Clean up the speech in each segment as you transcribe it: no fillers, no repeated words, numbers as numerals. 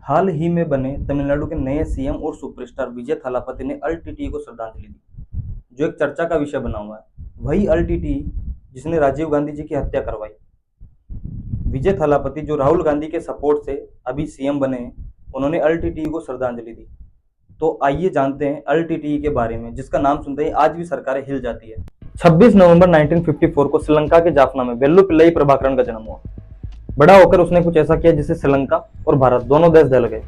हाल ही में बने तमिलनाडु के नए सीएम और सुपरस्टार विजय थालापति ने एलटीटीई को श्रद्धांजलि दी, जो एक चर्चा का विषय बना हुआ है। वही एलटीटीई जिसने राजीव गांधी जी की हत्या करवाई। विजय थालापति जो राहुल गांधी के सपोर्ट से अभी सीएम बने हैं, उन्होंने एलटीटीई को श्रद्धांजलि दी। तो आइए जानते हैं एलटीटीई के बारे में, जिसका नाम सुनते ही आज भी सरकारें हिल जाती है। 26 नवंबर 1954 को श्रीलंका के जाफना में वेल्लुपिल्लई प्रभाकरन का जन्म हुआ। बड़ा होकर उसने कुछ ऐसा किया जिससे श्रीलंका और भारत दोनों देश जल गए।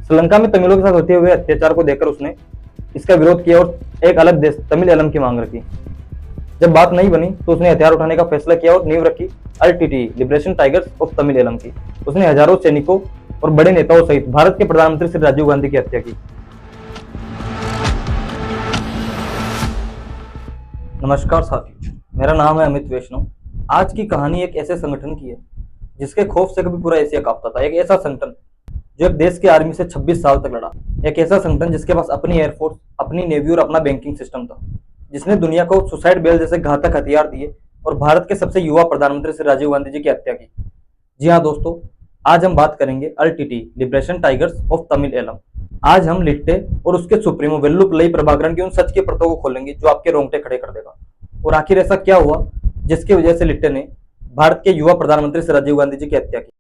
श्रीलंका में तमिलों के साथ होते हुए अत्याचार को देखकर उसने इसका विरोध किया और एक अलग देश तमिल एलम की मांग रखी। जब बात नहीं बनी तो उसने हथियार उठाने का फैसला किया और नींव रखी LTTE Liberation Tigers of Tamil Eelam की। उसने हजारों सैनिकों और बड़े नेताओं सहित भारत के प्रधानमंत्री श्री राजीव गांधी की हत्या की। नमस्कार साथियों, मेरा नाम है अमित वैष्णव। आज की कहानी एक ऐसे संगठन की है जिसके खौफ से कभी पूरा एशिया कांपता था। एक ऐसा संगठन जो एक देश की आर्मी से 26 साल तक लड़ा। एक ऐसा संगठन जिसके पास अपनी एयरफोर्स, अपनी नेवी और अपना बैंकिंग सिस्टम था, जिसने दुनिया को सुसाइड बेल जैसे घातक हथियार दिए और भारत के सबसे युवा प्रधानमंत्री श्री राजीव गांधी जी की हत्या की। जी हाँ दोस्तों, आज हम बात करेंगे LTTE Liberation Tigers of Tamil Eelam. आज हम लिट्टे और उसके सुप्रीमो वेल्लुपिल्लई प्रभाकरन की उन सच की परतों को खोलेंगे जो आपके रोंगटे खड़े कर देगा। और आखिर ऐसा क्या हुआ जिसकी वजह से लिट्टे ने भारत के युवा प्रधानमंत्री श्री राजीव गांधी जी की हत्या की।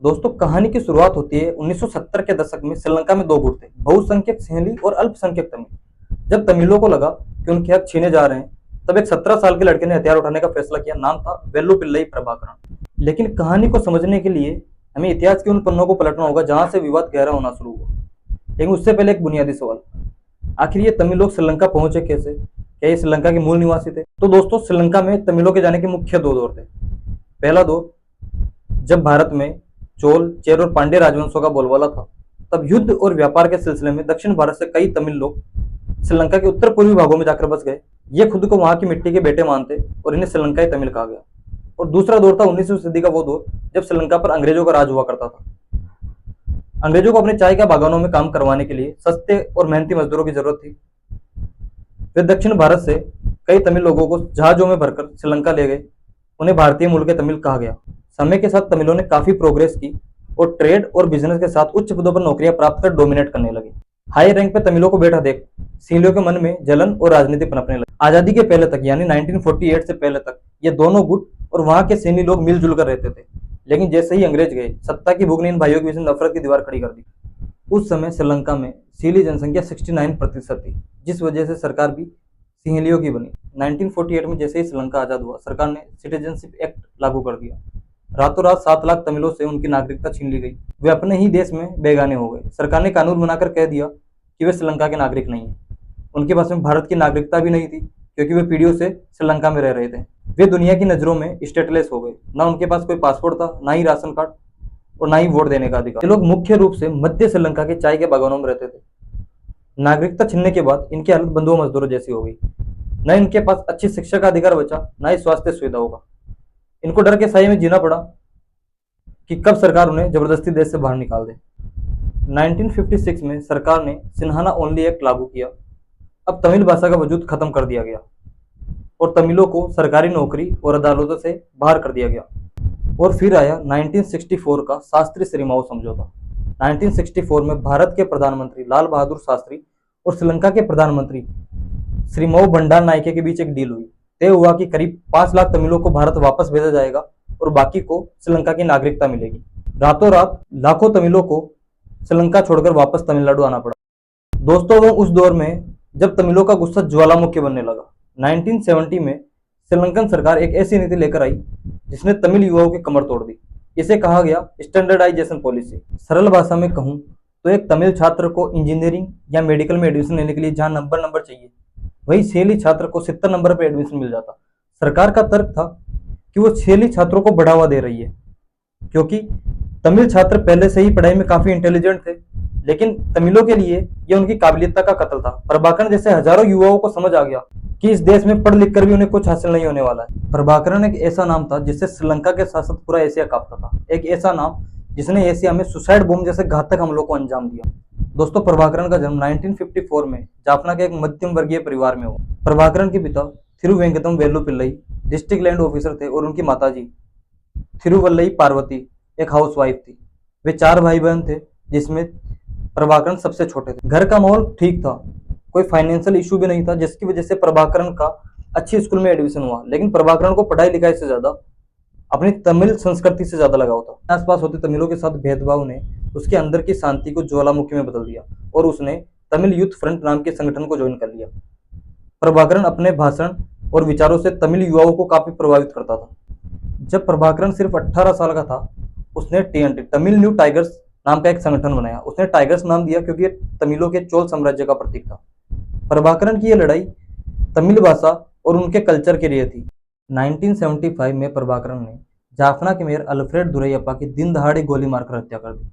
दोस्तों, कहानी की शुरुआत होती है 1970 के दशक में। श्रीलंका में दो गुट थे, बहुसंख्यक सिंहली और अल्पसंख्यक तमिल। जब तमिलों को लगा कि उनके हक छीने जा रहे हैं, तब एक 17 साल के लड़के ने हथियार उठाने का फैसला किया। नाम था वेल्लुपिल्लई प्रभाकरन। लेकिन कहानी को समझने के लिए हमें इतिहास के उन पन्नों को पलटना होगा जहां से विवाद गहरा होना शुरू हुआ। लेकिन उससे पहले एक बुनियादी सवाल, आखिर ये तमिल लोग श्रीलंका पहुंचे कैसे? क्या ये श्रीलंका के मूल निवासी थे? तो दोस्तों, श्रीलंका में तमिलों के जाने के मुख्य दो दौर थे। पहला दौर, जब भारत में चोल, चेर और पांड्य राजवंशों का बोलबाला था, तब युद्ध और व्यापार के सिलसिले में दक्षिण भारत से कई तमिल लोग श्रीलंका के उत्तर पूर्वी भागों में जाकर बस गए। ये खुद को वहां की मिट्टी के बेटे मानते और इन्हें श्रीलंकाई तमिल कहा गया। और दूसरा दौर था 19वीं सदी का, वो दौर जब श्रीलंका पर अंग्रेजों का राज हुआ करता था। अंग्रेजों को अपने चाय के बागानों में काम करवाने के लिए सस्ते और मेहनती मजदूरों की जरूरत थी। वे दक्षिण भारत से कई तमिल लोगों को जहाजों में भरकर श्रीलंका ले गए। उन्हें भारतीय मूल के तमिल कहा गया। समय के साथ तमिलों ने काफी प्रोग्रेस की और ट्रेड और बिजनेस के साथ उच्च पदों पर नौकरियां प्राप्त कर डोमिनेट करने लगे। हाई रैंक पे तमिलों को बैठा देख सिंहलियों के मन में जलन और राजनीति पनपने लगी। आजादी के पहले तक, यानी 1948 से पहले तक, ये दोनों गुट और वहां के सिंहली लोग मिलजुल कर रहते थे। लेकिन जैसे ही अंग्रेज गए, सत्ता की भूख ने इन भाइयों के बीच नफरत की दीवार खड़ी कर दी। उस समय श्रीलंका में सिंहली जनसंख्या 69% थी, जिस वजह से सरकार भी सिंहलियों की बनी। 1948 में जैसे ही श्रीलंका आजाद हुआ, सरकार ने सिटीजनशिप एक्ट लागू कर दिया। रातों रात 7 लाख तमिलों से उनकी नागरिकता छीन ली गई। वे अपने ही देश में बेगाने हो गए। सरकार ने कानून बनाकर कह दिया कि वे श्रीलंका के नागरिक नहीं है। उनके पास में भारत की नागरिकता भी नहीं थी, क्योंकि वे पीढ़ियों से श्रीलंका में रह रहे थे। वे दुनिया की नजरों में स्टेटलेस हो गए। ना उनके पास कोई पासपोर्ट था, ना ही राशन कार्ड और ना ही वोट देने का अधिकार। ये लोग मुख्य रूप से मध्य श्रीलंका के चाय के बागानों में रहते थे। नागरिकता छीनने के बाद इनकी हालत बंधुआ मजदूरों जैसी हो गई। न इनके पास अच्छी शिक्षा का अधिकार बचा, ना ही स्वास्थ्य सुविधाओं का। इनको डर के साये में जीना पड़ा कि कब सरकार उन्हें जबरदस्ती देश से बाहर निकाल दे। 1956 में सरकार ने सिन्हाना ओनली एक्ट लागू किया। अब तमिल भाषा का वजूद खत्म कर दिया गया और तमिलों को सरकारी नौकरी और अदालतों से बाहर कर दिया गया। और फिर आया 1964 का शास्त्री श्रीमाओ समझौता। 1964 में भारत के प्रधानमंत्री लाल बहादुर शास्त्री और श्रीलंका के प्रधानमंत्री श्रीमाओ बंडार नायके के बीच एक डील हुई। तय हुआ कि करीब 5 लाख तमिलों को भारत वापस भेजा जाएगा और बाकी को श्रीलंका की नागरिकता मिलेगी। रातों रात लाखों तमिलों को श्रीलंका छोड़कर वापस तमिलनाडु आना पड़ा। दोस्तों, वो उस दौर में जब तमिलों का गुस्सा ज्वालामुखी बनने लगा। 1970 में श्रीलंकन सरकार एक ऐसी नीति लेकर आई जिसने तमिल युवाओं की कमर तोड़ दी। इसे कहा गया स्टैंडर्डाइजेशन पॉलिसी। सरल भाषा में कहूं तो एक तमिल छात्र को इंजीनियरिंग या मेडिकल में एडमिशन लेने के लिए जहां नंबर चाहिए, वही सिंहली छात्र को 70 नंबर पर एडमिशन मिल जाता। सरकार का तर्क था कि वो सिंहली छात्रों को बढ़ावा दे रही है, क्योंकि तमिल छात्र पहले से ही पढ़ाई में काफी इंटेलिजेंट थे। लेकिन तमिलों के लिए यह उनकी काबिलियत का कत्ल था। प्रभाकरन जैसे हजारों युवाओं को समझ आ गया कि इस देश में पढ़ लिख कर भी उन्हें कुछ हासिल नहीं होने वाला है। प्रभाकरन एक ऐसा नाम था जिससे श्रीलंका के साथ साथ पूरा एशिया कांपता था। एक ऐसा नाम जिसने एशिया में सुसाइड बॉम्ब जैसे घातक हमलों को अंजाम दिया। दोस्तों, प्रभाकरन का जन्म 1954 में जाफना के एक मध्यम वर्गीय परिवार में हुआ। प्रभाकरन के पिता थिरुवेंकटम वेल्लुपिल्लई डिस्ट्रिक्ट लैंड ऑफिसर थे और उनकी माताजी थिरुवल्लई पार्वती एक हाउसवाइफ थी। वे 4 भाई बहन थे जिसमें प्रभाकरण सबसे छोटे थे। घर का माहौल ठीक था, कोई फाइनेंशियल इशू भी नहीं था, जिसकी वजह से प्रभाकरण का अच्छी स्कूल में एडमिशन हुआ। लेकिन प्रभाकरण को पढ़ाई लिखाई से ज्यादा अपनी तमिल संस्कृति से ज्यादा लगाव था। आसपास होते तमिलों के साथ भेदभाव ने उसके अंदर की शांति को ज्वालामुखी में बदल दिया और उसने तमिल यूथ फ्रंट नाम के संगठन को ज्वाइन कर लिया। प्रभाकरण अपने भाषण और विचारों से तमिल युवाओं को काफी प्रभावित करता था। जब प्रभाकरण सिर्फ 18 साल का था, उसने टीएनटी तमिल न्यू टाइगर्स नाम का एक संगठन बनाया। उसने टाइगर्स नाम दिया क्योंकि ये तमिलों के चोल साम्राज्य का प्रतीक था। प्रभाकरण की यह लड़ाई तमिल भाषा और उनके कल्चर के लिए थी। 1975 में प्रभाकरण ने जाफना के मेयर अल्फ्रेड दुरैयप्पा की दिन दहाड़े गोली मारकर हत्या कर दी,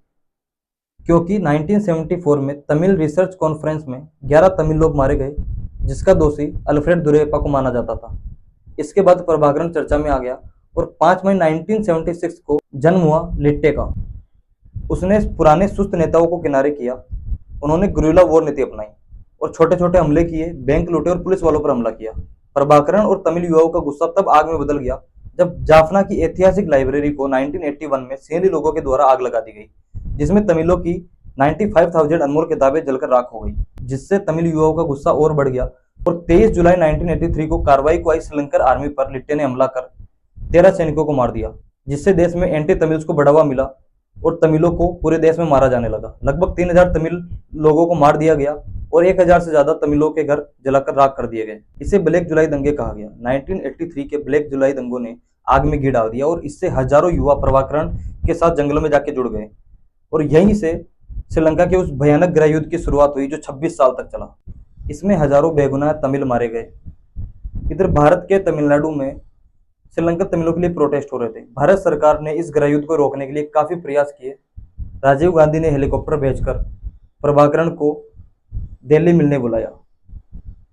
क्योंकि 1974 में तमिल रिसर्च कॉन्फ्रेंस में 11 तमिल लोग मारे गए, जिसका दोषी अल्फ्रेड दुरैयप्पा को माना जाता था। इसके बाद प्रभाकरण चर्चा में आ गया और 5 मई 1976 को जन्म हुआ लिट्टे का। उसने पुराने सुस्त नेताओं को किनारे किया। उन्होंने गुरिल्ला वॉर नीति अपनाई और छोटे छोटे हमले किए, बैंक लूटे और पुलिस वालों पर हमला किया। प्रभाकरण और तमिल युवाओं का गुस्सा तब आग में बदल गया जब जाफना की ऐतिहासिक लाइब्रेरी को 1981 में सैन्य लोगों के द्वारा आग लगा दी गई, जिसमें तमिलों की 95,000 अनमोल किताबें जलकर राख हो गई, जिससे तमिल युवाओं का गुस्सा और बढ़ गया। और 23 जुलाई 1983 को कार्रवाई को आई श्रीलंकन आर्मी पर लिट्टे ने हमला कर 13 सैनिकों को मार दिया, जिससे देश में एंटी तमिल्स को बढ़ावा मिला और तमिलों को पूरे देश में मारा जाने लगा। लगभग 3,000 तमिल लोगों को मार दिया गया और 1,000 से ज्यादा तमिलों के घर जलाकर राख कर दिए गए। इसे ब्लैक जुलाई दंगे कहा गया। 1983 के ब्लैक जुलाई दंगों ने आग में घी डाल दिया और इससे हजारों युवा प्रभाकरण के साथ जंगलों में जाके जुड़ गए और यहीं से श्रीलंका के उस भयानक गृह युद्ध की शुरुआत हुई जो 26 साल तक चला। इसमें हजारों बेगुनाह तमिल मारे गए। इधर भारत के तमिलनाडु में श्रीलंकन तमिलों के लिए प्रोटेस्ट हो रहे थे। भारत सरकार ने इस गृह युद्ध को रोकने के लिए काफी प्रयास किए। राजीव गांधी ने हेलीकॉप्टर भेजकर प्रभाकरण को दिल्ली मिलने बुलाया।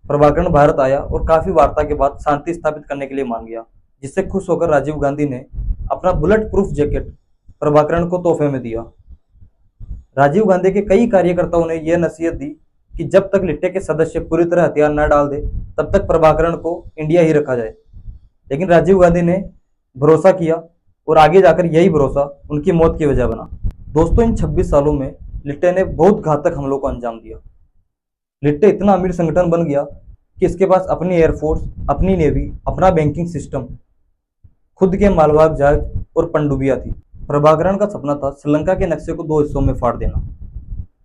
प्रभाकरण भारत आया और काफी वार्ता के बाद शांति स्थापित करने के लिए मान गया, जिससे खुश होकर राजीव गांधी ने अपना बुलेट प्रूफ जैकेट प्रभाकरण को तोहफे में दिया। राजीव गांधी के कई कार्यकर्ताओं ने यह नसीहत दी कि जब तक लिट्टे के सदस्य पूरी तरह हथियार न डाल दे तब तक प्रभाकरण को इंडिया ही रखा जाए। लेकिन राजीव गांधी ने भरोसा किया और आगे जाकर यही भरोसा उनकी मौत की वजह बना। दोस्तों, इन 26 सालों में लिट्टे ने बहुत घातक हमलों को अंजाम दिया। लिट्टे इतना अमीर संगठन बन गया कि इसके पास अपनी एयरफोर्स, अपनी नेवी, अपना बैंकिंग सिस्टम, खुद के मालवाहक जहाज और पनडुब्बियां थी। प्रभाकरण का सपना था श्रीलंका के नक्शे को 2 हिस्सों में फाड़ देना।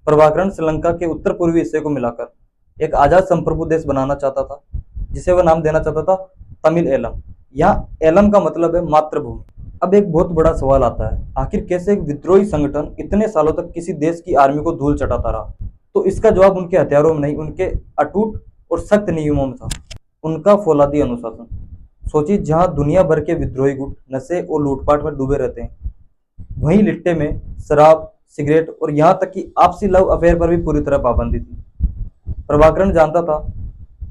प्रभाकरण श्रीलंका के उत्तर पूर्वी हिस्से को मिलाकर एक आजाद संप्रभु देश बनाना चाहता था, जिसे वह नाम देना चाहता था तमिल एलम। यहाँ एलम का मतलब है मातृभूमि। अब एक बहुत बड़ा सवाल आता है, आखिर कैसे एक विद्रोही संगठन इतने सालों तक किसी देश की आर्मी को धूल चटाता रहा? तो इसका जवाब उनके हथियारों में नहीं, उनके अटूट और सख्त नियमों में था। उनका फौलादी अनुशासन। सोचिए, जहां दुनिया भर के विद्रोही गुट नशे और लूटपाट में डूबे रहते हैं, वहीं लिट्टे में शराब, सिगरेट और यहां तक कि आपसी लव अफेयर पर भी पूरी तरह पाबंदी थी। प्रभाकरण जानता था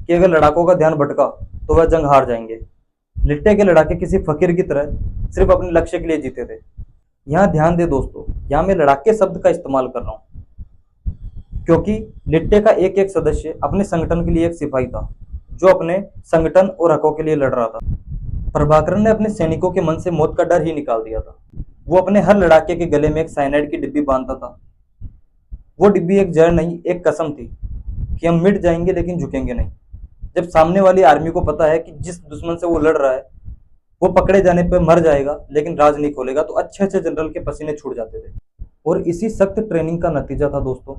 कि अगर लड़ाकों का ध्यान भटका तो वह जंग हार जाएंगे। लिट्टे के लड़ाके किसी फकीर की तरह सिर्फ अपने लक्ष्य के लिए जीते थे। यहाँ ध्यान दे दोस्तों, यहाँ मैं लड़ाके शब्द का इस्तेमाल कर रहा हूँ क्योंकि लिट्टे का एक एक सदस्य अपने संगठन के लिए एक सिपाही था जो अपने संगठन और हकों के लिए लड़ रहा था। प्रभाकरण ने अपने सैनिकों के मन से मौत का डर ही निकाल दिया था। वो अपने हर लड़ाके के गले में एक साइनाइड की डिब्बी बांधता था। वो डिब्बी एक जहर नहीं, एक कसम थी कि हम मिट जाएंगे लेकिन झुकेंगे नहीं। जब सामने वाली आर्मी को पता है कि जिस दुश्मन से वो लड़ रहा है वो पकड़े जाने पर मर जाएगा लेकिन राज नहीं खोलेगा, तो अच्छे अच्छे जनरल के पसीने छूट जाते थे। और इसी सख्त ट्रेनिंग का नतीजा था दोस्तों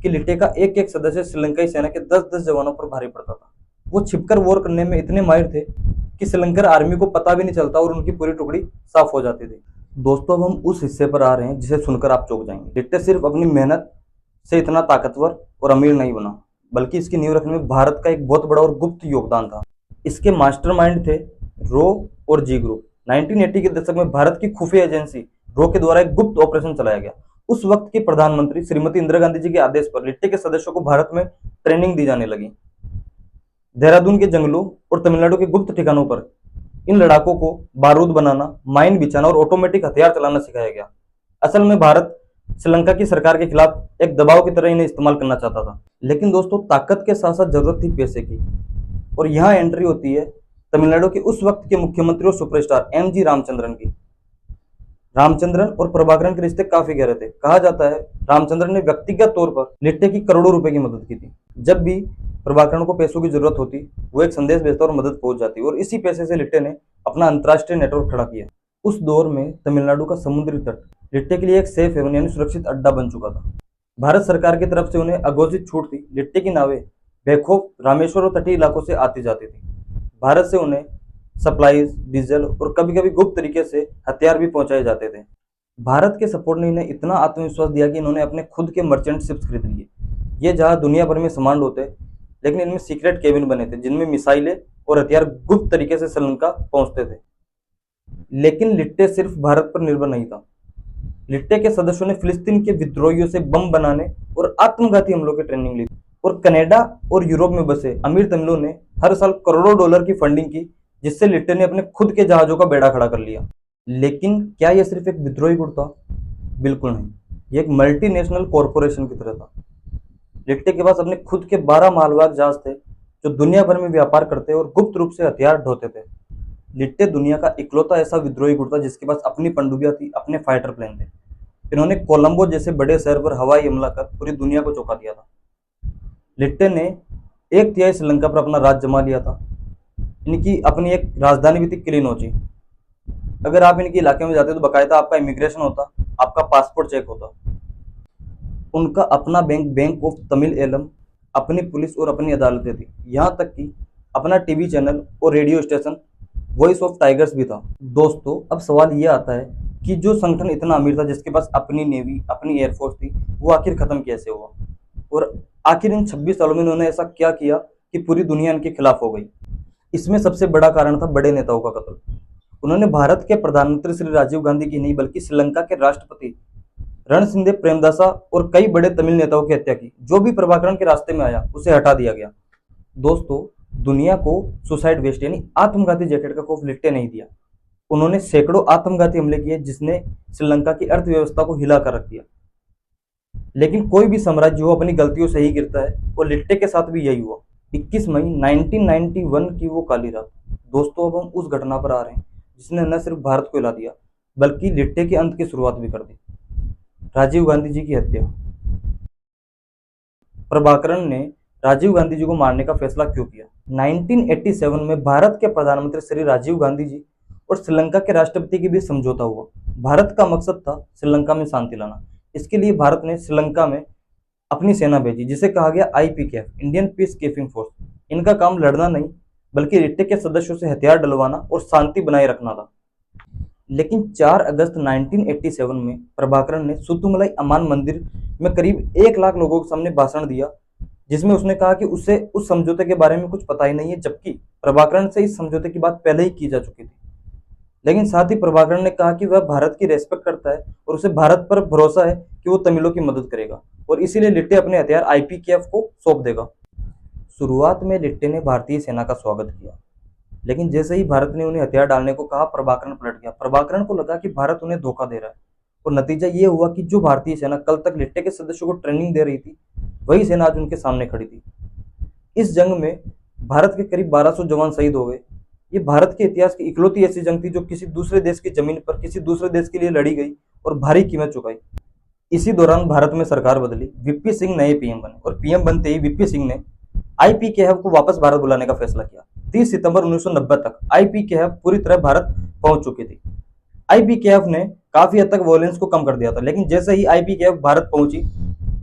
कि लिट्टे का एक एक सदस्य श्रीलंकाई सेना के 10-10 जवानों पर भारी पड़ता था। वो छिपकर वॉर करने में इतने माहिर थे कि श्रीलंकन आर्मी को पता भी नहीं चलता और उनकी पूरी टुकड़ी साफ हो जाती थी। दोस्तों, अब हम उस हिस्से पर आ रहे हैं जिसे सुनकर आप चौंक जाएंगे। लिट्टे सिर्फ अपनी मेहनत से इतना ताकतवर और अमीर नहीं बना, बल्कि इसकी नींव रखने में भारत का एक बहुत बड़ा और गुप्त योगदान था। इसके मास्टरमाइंड थे रो और जी ग्रुप। 1980 के दशक में भारत की खुफिया एजेंसी रो के द्वारा एक गुप्त ऑपरेशन चलाया गया। उस वक्त की प्रधानमंत्री श्रीमती इंदिरा गांधी जी के आदेश पर लिट्टे के सदस्यों को भारत में ट्रेनिंग दी जाने लगी। देहरादून के जंगलों और तमिलनाडु के गुप्त ठिकानों पर इन लड़ाकों को बारूद बनाना, माइन बिछाना और ऑटोमेटिक हथियार चलाना सिखाया गया। असल में भारत श्रीलंका की सरकार के खिलाफ एक दबाव की तरह इन्हें इस्तेमाल करना चाहता था। लेकिन दोस्तों, ताकत के साथ साथ जरूरत थी पैसे की, और यहाँ एंट्री होती है तमिलनाडु के उस वक्त के मुख्यमंत्री और सुपरस्टार एमजी रामचंद्रन की। रामचंद्रन और प्रभाकरन के रिश्ते काफी गहरे थे। कहा जाता है रामचंद्रन ने व्यक्तिगत तौर पर लिट्टे की करोड़ों रुपए की मदद की थी। जब भी प्रभाकरन को पैसों की जरूरत होती, वो एक संदेश भेजता और मदद पहुंच जाती, और इसी पैसे से लिट्टे ने अपना अंतर्राष्ट्रीय नेटवर्क खड़ा किया। उस दौर में तमिलनाडु का समुद्री तट लिट्टे के लिए एक सेफ हेवन यानी सुरक्षित अड्डा बन चुका था। भारत सरकार की तरफ से उन्हें अघोषित छूट थी। लिट्टे की नावें बेखौफ रामेश्वर और तटीय इलाकों से आती जाती थी। भारत से उन्हें सप्लाईज, डीजल और कभी कभी गुप्त तरीके से हथियार भी पहुंचाए जाते थे। भारत के सपोर्ट ने इन्हें इतना आत्मविश्वास दिया कि इन्होंने अपने खुद के मर्चेंट शिप्स खरीद लिए। ये जहाज दुनिया भर में समान होते, लेकिन इनमें सीक्रेट केबिन बने थे जिनमें मिसाइलें और हथियार गुप्त तरीके से श्रीलंका पहुंचते थे। लेकिन लिट्टे सिर्फ भारत पर निर्भर नहीं था। लिट्टे के सदस्यों ने फिलिस्तीन के विद्रोहियों से बम बनाने और आत्मघाती हमलों की ट्रेनिंग ली, और कनाडा और यूरोप में बसे अमीर तमिलों ने हर साल करोड़ों डॉलर की फंडिंग की, जिससे लिट्टे ने अपने खुद के जहाजों का बेड़ा खड़ा कर लिया। लेकिन क्या यह सिर्फ एक विद्रोही गुट था? बिल्कुल नहीं, यह एक मल्टीनेशनल कॉरपोरेशन की तरह था। लिट्टे के पास अपने खुद के 12 मालवाहक जहाज थे जो दुनिया भर में व्यापार करते और गुप्त रूप से हथियार ढोते थे। लिट्टे दुनिया का इकलौता ऐसा विद्रोही गुट था जिसके पास अपनी पनडुब्बियां थी, अपने फाइटर प्लेन थे। इन्होंने कोलंबो जैसे बड़े शहर पर हवाई हमला कर पूरी दुनिया को चौंका दिया था। लिट्टे ने 1/3 श्रीलंका पर अपना राज जमा लिया था। इनकी अपनी एक राजधानी भी थी, किलिनोची। अगर आप इनके इलाके में जाते तो बाकायदा आपका इमिग्रेशन होता, आपका पासपोर्ट चेक होता। उनका अपना बैंक ऑफ तमिल एलम, अपनी पुलिस और अपनी अदालतें थी। यहाँ तक कि अपना टीवी चैनल और radio station voice of tigers भी था। दोस्तों, अब सवाल ये आता है कि जो संगठन इतना अमीर था, जिसके पास अपनी नेवी, अपनी एयरफोर्स थी, वो आखिर खत्म कैसे हुआ? और आखिर इन 26 सालों में उन्होंने ऐसा क्या किया कि पूरी दुनिया इनके खिलाफ हो गई? इसमें सबसे बड़ा कारण था बड़े नेताओं का कत्ल। उन्होंने भारत के प्रधानमंत्री श्री राजीव गांधी की नहीं, बल्कि श्रीलंका के राष्ट्रपति रणसिंधे प्रेमदासा और कई बड़े तमिल नेताओं की हत्या की। जो भी प्रभाकरन के रास्ते में आया उसे हटा दिया गया। दोस्तों, दुनिया को सुसाइड वेस्ट यानी आत्मघाती जैकेट का खौफ लिट्टे नहीं दिया। उन्होंने सैकड़ों आत्मघाती हमले किए, जिसने श्रीलंका की अर्थव्यवस्था को हिला कर रख दिया। लेकिन कोई भी साम्राज्य हो अपनी गलतियों से ही गिरता है, और लिट्टे के साथ भी यही हुआ। 21 मई 1991 की वो काली रात। दोस्तों, अब हम उस घटना पर आ रहे हैं जिसने न सिर्फ भारत को हिला दिया, बल्कि लिट्टे के अंत की शुरुआत भी कर दी। राजीव गांधी जी की हत्या। प्रभाकरन ने राजीव गांधी जी को मारने का फैसला क्यों किया? 1987 में भारत के प्रधानमंत्री श्री राजीव गांधी जी और श्रीलंका के राष्ट्रपति के बीच समझौता हुआ। भारत का मकसद था श्रीलंका में शांति लाना। इसके लिए भारत ने श्रीलंका में अपनी सेना भेजी, जिसे कहा गया IPKF, Indian peace keeping force. इनका काम लड़ना नहीं, बल्कि लिट्टे के सदस्यों से हथियार डलवाना और शांति बनाए रखना था। लेकिन 4 अगस्त 1987 में प्रभाकरन ने सुतुमलाई अमान मंदिर में करीब 1 लाख लोगों के सामने भाषण दिया, जिसमें उसने कहा कि उसे उस समझौते के बारे में कुछ पता ही नहीं है, जबकि प्रभाकरन से इस समझौते की बात पहले ही की जा चुकी थी। लेकिन साथ ही प्रभाकरन ने कहा कि वह भारत की रेस्पेक्ट करता है और उसे भारत पर भरोसा है कि वो तमिलों की मदद करेगा, और इसीलिए लिट्टे अपने हथियार IPKF को सौंप देगा। शुरुआत में लिट्टे ने भारतीय सेना का स्वागत किया, लेकिन जैसे ही भारत ने उन्हें हथियार डालने को कहा, प्रभाकरन पलट गया। प्रभाकरन को लगा कि भारत उन्हें धोखा दे रहा है, और नतीजा ये हुआ कि जो भारतीय सेना कल तक लिट्टे के सदस्यों को ट्रेनिंग दे रही थी, वही सेना आज उनके सामने खड़ी थी। इस जंग में भारत के करीब 1200 जवान शहीद हो गए। ये भारत के इतिहास की इकलौती ऐसी जंग थी जो किसी दूसरे देश की जमीन पर किसी दूसरे देश के लिए लड़ी गई और भारी कीमत चुकाई। इसी दौरान भारत में सरकार बदली, VP सिंह नए PM बने, और PM बनते ही VP सिंह ने IPKF को वापस भारत बुलाने का फैसला किया। 30 सितंबर 1990 तक IPKF पूरी तरह भारत पहुंच चुकी थी। IPKF ने काफी हद तक वॉयलेंस को कम कर दिया था, लेकिन जैसे ही IPKF भारत पहुंची,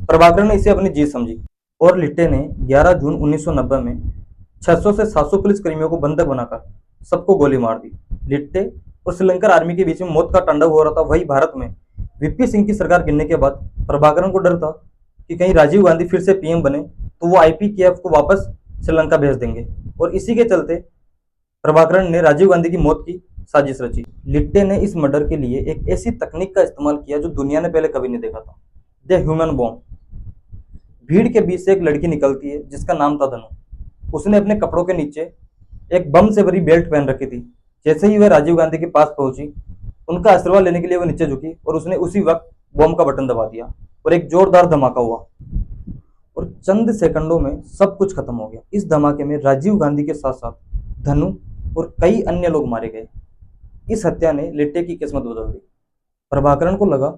प्रभाकरन ने इसे अपनी जीत समझी, और लिट्टे ने 11 जून 1990 में 600 से 700 पुलिस कर्मियों को बंधक बनाकर सबको गोली मार दी। लिट्टे और श्रीलंका आर्मी के बीच में मौत का तांडव हो रहा था। वही भारत में VP सिंह की सरकार गिरने के बाद प्रभाकरन को डर था कि कहीं राजीव गांधी फिर से PM बने तो वो IPKF को वापस श्रीलंका भेज देंगे, और इसी के चलते प्रभाकरन ने राजीव गांधी की मौत की साजिश रची। लिट्टे ने इस मर्डर के लिए एक ऐसी तकनीक का इस्तेमाल किया जो दुनिया ने पहले कभी नहीं देखा था, द ह्यूमन बॉम्ब। भीड़ के बीच से एक लड़की निकलती है जिसका नाम था धनु। उसने अपने कपड़ों के नीचे एक बम से भरी बेल्ट पहन रखी थी। जैसे ही वह राजीव गांधी के पास पहुंची, उनका आशीर्वाद लेने के लिए वह नीचे झुकी, और उसने उसी वक्त बॉम्ब का बटन दबा दिया, और एक जोरदार धमाका हुआ, और चंद सेकंडों में सब कुछ खत्म हो गया। इस धमाके में राजीव गांधी के साथ साथ धनु और कई अन्य लोग मारे गए। इस हत्या ने लिट्टे की किस्मत बदल दी। प्रभाकरण को लगा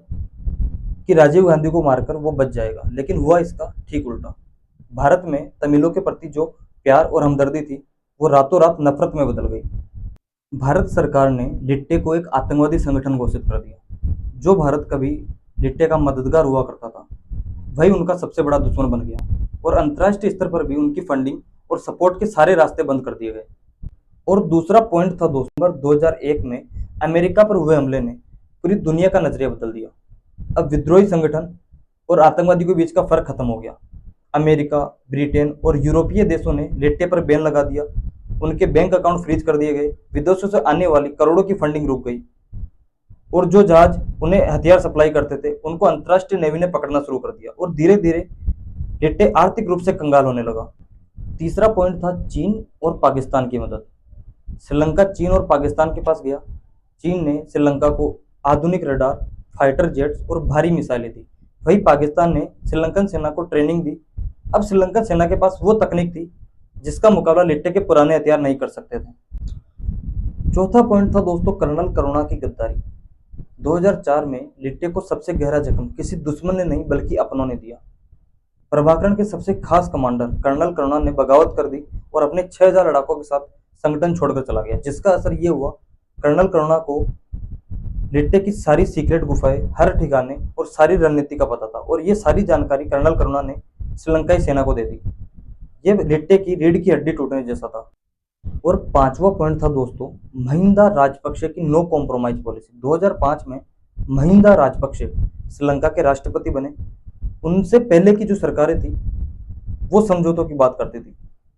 कि राजीव गांधी को मारकर वो बच जाएगा, लेकिन हुआ इसका ठीक उल्टा। भारत में तमिलों के प्रति जो प्यार और हमदर्दी थी वो रातों रात नफरत में बदल गई। भारत सरकार ने लिट्टे को एक आतंकवादी संगठन घोषित कर दिया। जो भारत कभी लिट्टे का मददगार हुआ करता था, वही उनका सबसे बड़ा दुश्मन बन गया और अंतर्राष्ट्रीय स्तर पर भी उनकी फंडिंग और सपोर्ट के सारे रास्ते बंद कर दिए गए। और दूसरा पॉइंट था दोस्तों, 2001 में अमेरिका पर हुए हमले ने पूरी दुनिया का नजरिया बदल दिया। अब विद्रोही संगठन और आतंकवादी के बीच का फर्क खत्म हो गया। अमेरिका, ब्रिटेन और यूरोपीय देशों ने लिट्टे पर बैन लगा दिया। उनके बैंक अकाउंट फ्रीज कर दिए गए, विदेशों से आने वाली करोड़ों की फंडिंग रुक गई और जो जहाज उन्हें हथियार सप्लाई करते थे उनको अंतर्राष्ट्रीय नेवी ने पकड़ना शुरू कर दिया और धीरे धीरे लिट्टे आर्थिक रूप से कंगाल होने लगा। तीसरा पॉइंट था चीन और पाकिस्तान की मदद। श्रीलंका चीन और पाकिस्तान के पास गया। चीन ने श्रीलंका को आधुनिक रडार, फाइटर जेट्स और भारी मिसाइलें दी। वही पाकिस्तान ने श्रीलंकन सेना को ट्रेनिंग दी। अब श्रीलंकन सेना के पास वो तकनीक थी जिसका मुकाबला लिट्टे के पुराने हथियार नहीं कर सकते थे। चौथा पॉइंट था दोस्तों कर्नल करुणा की गद्दारी। 2004 में लिट्टे को सबसे गहरा जख्म किसी दुश्मन ने नहीं बल्कि अपनों ने दिया। प्रभाकरण के सबसे खास कमांडर कर्नल करुणा ने बगावत कर दी और अपने 6000 लड़ाकों के साथ संगठन छोड़कर चला गया, जिसका असर ये हुआ कर्नल करुणा को लिट्टे की सारी सीक्रेट गुफाएं, हर ठिकाने और सारी रणनीति का पता था और ये सारी जानकारी कर्नल करुणा ने श्रीलंकाई सेना को दे दी। ये लिट्टे की रीढ़ की हड्डी टूटने जैसा था। और पांचवा पॉइंट था दोस्तों महिंदा राजपक्षे की नो कॉम्प्रोमाइज पॉलिसी। 2005 में महिंदा राजपक्षे श्रीलंका के राष्ट्रपति बने। उनसे पहले की जो सरकारें थी वो समझौतों की बात करती थी,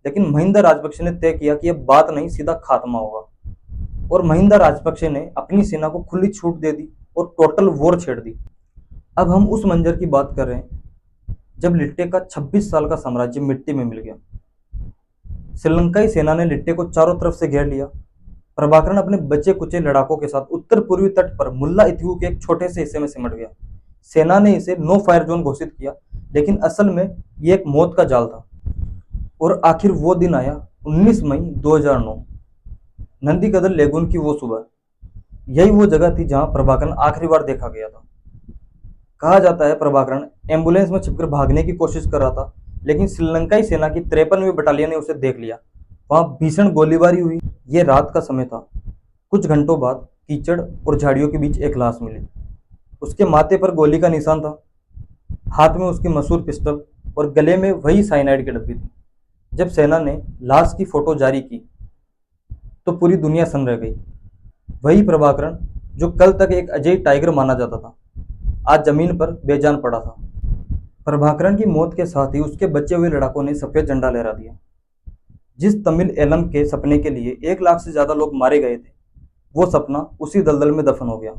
लेकिन महिंदा राजपक्षे ने तय किया कि यह बात नहीं, सीधा खात्मा होगा। और महिंदा राजपक्षे ने अपनी सेना को खुली छूट दे दी और टोटल वॉर छेड़ दी। अब हम उस मंजर की बात कर रहे हैं जब लिट्टे का 26 साल का साम्राज्य मिट्टी में मिल गया। श्रीलंकाई सेना ने लिट्टे को चारों तरफ से घेर लिया। प्रभाकरण अपने बचे कुचे लड़ाकों के साथ उत्तर पूर्वी तट पर मुल्ला इथ्यू के एक छोटे से हिस्से में सिमट गया। सेना ने इसे नो फायर जोन घोषित किया, लेकिन असल में ये एक मौत का जाल था। और आखिर वो दिन आया 19 मई 2009, नंदीकदल लेगून की वो सुबह। यही वो जगह थी जहां प्रभाकरण आखिरी बार देखा गया था। कहा जाता है प्रभाकरण एम्बुलेंस में छिपकर भागने की कोशिश कर रहा था, लेकिन श्रीलंकाई सेना की 53वीं बटालियन ने उसे देख लिया। वहां भीषण गोलीबारी हुई। ये रात का समय था। कुछ घंटों बाद कीचड़ और झाड़ियों के बीच एक लाश मिली। उसके माथे पर गोली का निशान था, हाथ में उसकी मशहूर पिस्टल और गले में वही साइनाइड की डब्बी थी। जब सेना ने लाश की फोटो जारी की तो पूरी दुनिया सन रह गई। वही प्रभाकरण जो कल तक एक अजय टाइगर माना जाता था, आज जमीन पर बेजान पड़ा था। प्रभाकरण की मौत के साथ ही उसके बचे हुए लड़ाकों ने सफेद झंडा लहरा दिया। जिस तमिल एलम के सपने के लिए 1 लाख से ज्यादा लोग मारे गए थे, वो सपना उसी दलदल में दफन हो गया।